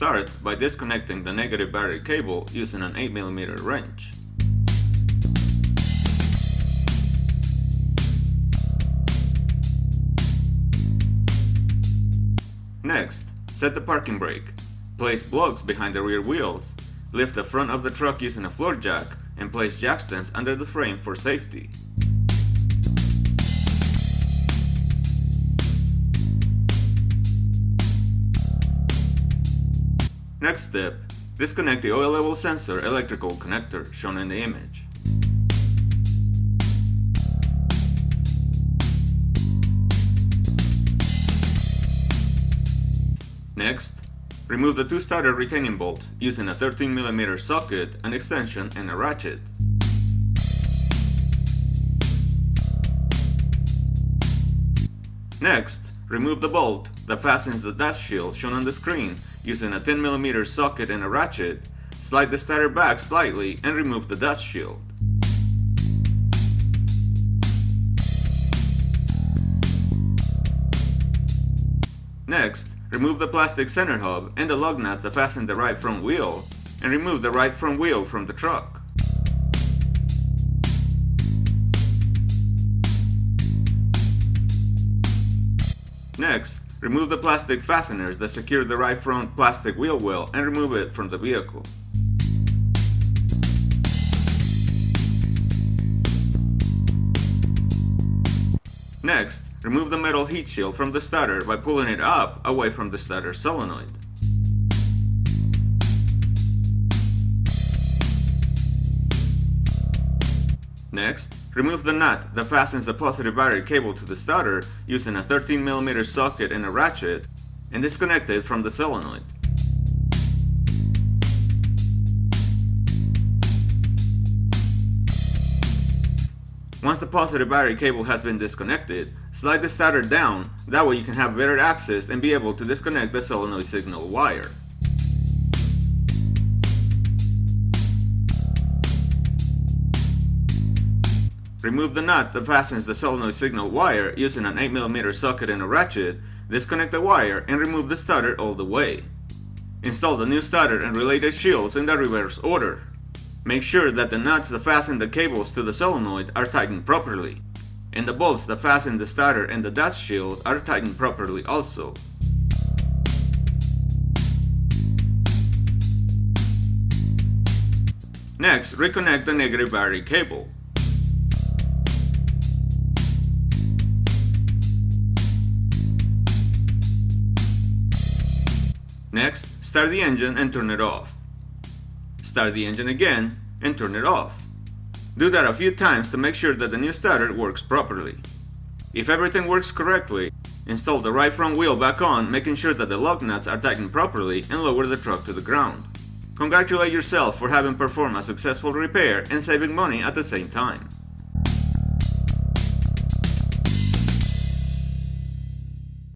start by disconnecting the negative battery cable using an 8mm wrench. Next, set the parking brake. Place blocks behind the rear wheels. Lift the front of the truck using a floor jack and place jack stands under the frame for safety. Next step, disconnect the oil level sensor electrical connector shown in the image. Next, remove the two starter retaining bolts using a 13mm socket, an extension, and a ratchet. Next, remove the bolt that fastens the dash shield shown on the screen using a 10mm socket and a ratchet. Slide the starter back slightly and remove the dash shield. Next, remove the plastic center hub and the lug nuts that fasten the right front wheel, and remove the right front wheel from the truck. Next, remove the plastic fasteners that secure the right front plastic wheel well and remove it from the vehicle. Next, remove the metal heat shield from the starter by pulling it up away from the starter solenoid. Next, remove the nut that fastens the positive battery cable to the starter using a 13mm socket and a ratchet, and disconnect it from the solenoid. Once the positive battery cable has been disconnected, slide the starter down, that way you can have better access and be able to disconnect the solenoid signal wire. Remove the nut that fastens the solenoid signal wire using an 8mm socket and a ratchet, disconnect the wire and remove the starter all the way. Install the new starter and related shields in the reverse order. Make sure that the nuts that fasten the cables to the solenoid are tightened properly, and the bolts that fasten the starter and the dash shield are tightened properly also. Next, reconnect the negative battery cable. Next, start the engine and turn it off. Start the engine again and turn it off. Do that a few times to make sure that the new starter works properly. If everything works correctly, install the right front wheel back on, making sure that the lug nuts are tightened properly, and lower the truck to the ground. Congratulate yourself for having performed a successful repair and saving money at the same time.